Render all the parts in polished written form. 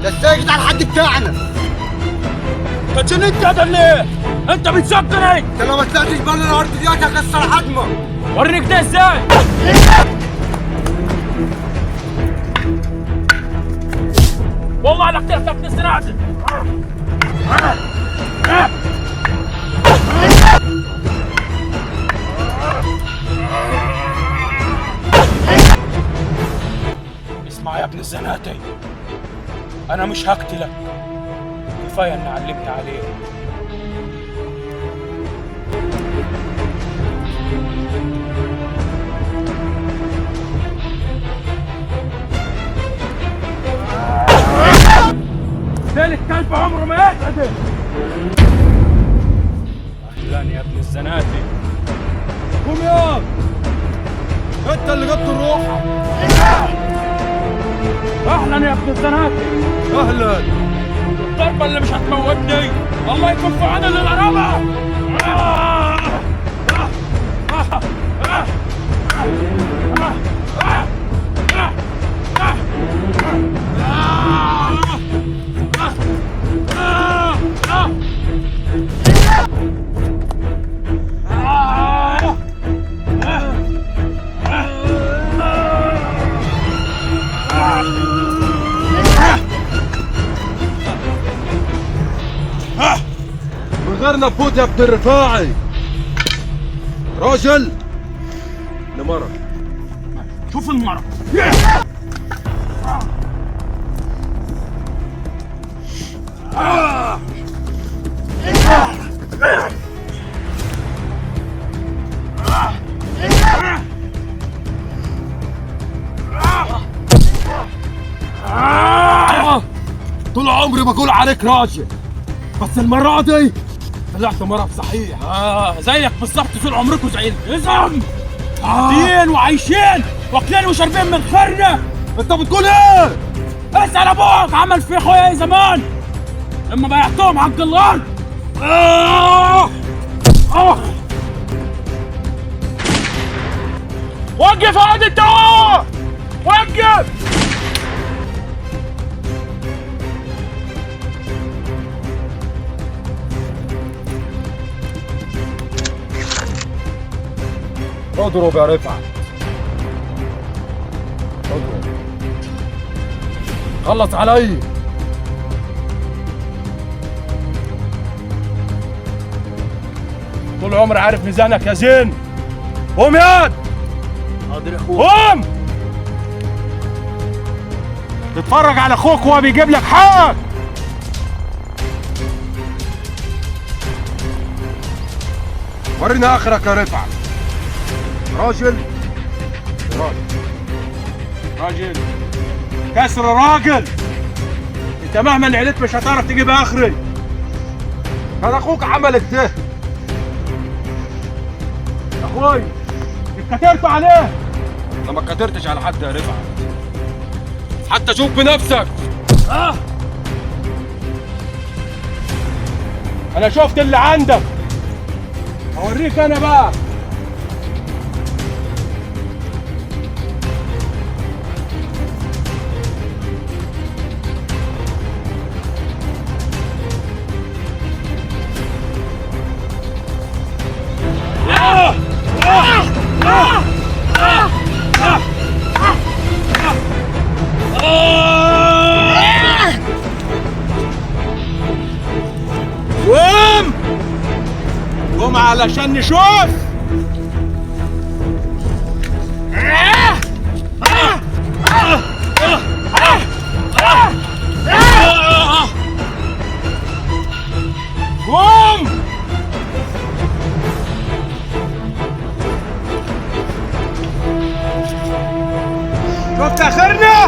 ازاي جيت على الحد بتاعنا؟ اتجننت يا ليه؟ انت بتسكرني؟ انت لو ما طلعتش بره الارض دي هكسر عظمك. وريني كده ازاي؟ والله انا قتلتك نزرعتك. اسمع يا ابن الزناتي، انا مش هقتلك، كفايه اني علمت عليك. ذلك كلب عمره ما يعتدل. اهلا يا ابن الزناتي. قوم يا انت اللي جبت الروح. اهلا يا ابن الزناتي. اهلا. الضربه اللي مش هتموتني الله يكون في عون الغرابه. من غير نفوت يا ابن الرفاعي. راجل لمرة. شوف المرة. طول عمري بقول عليك راجل، بس المرة دي طلعت مرض صحيح. زيك بالظبط طول عمركم زي النظام. قاعدين وعايشين واكلين وشاربين من خيرنا. انت بتقول ايه؟ اسأل ابوك عمل في اخويا ايه زمان لما بايعتهم حق الله. وقف يا واد انت، وقف. اضرب يا رفعت، اضرب، خلص علي. طول عمري عارف ميزانك يا زين. قوم ياد. حاضر يا اخويا. قوم تتفرج على اخوك وهو بيجيب لك حقك. ورينا اخرك يا رفعت. راجل راجل كسر راجل. انت مهما عليت مش هتعرف تجيب اخري. كان اخوك عمل كده يا اخوي اتكترت عليه. انا ما كترتش على حد يا رفعت، حتى شوف بنفسك. انا شفت اللي عندك، هوريك انا بقى. قوم قوم علشان نشوف. قوم شفت اخرنا.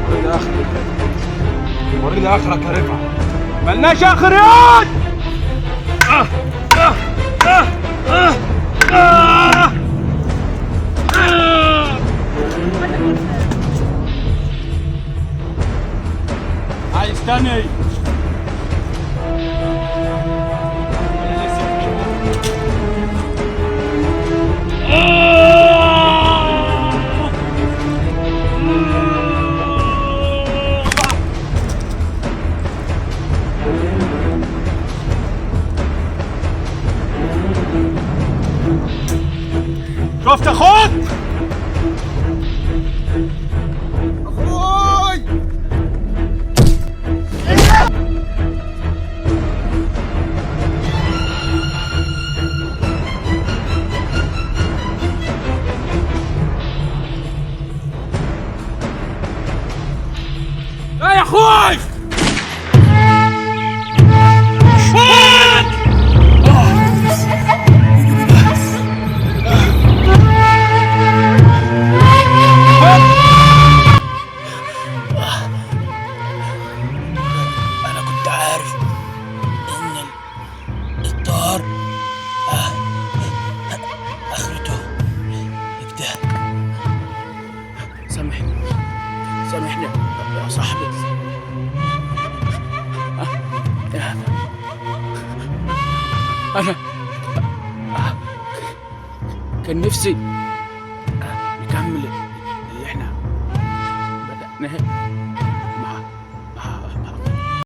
ورينا اخرك، ورينا اخرك يا رفعت. ملناش اخر ياد. عايز تاني؟ اخوي. أنا كنت عارف إن الطار آخرته يبدأ. سامحني يا صاحبي. أنا كان نفسي نكمل اللي احنا بدأناه.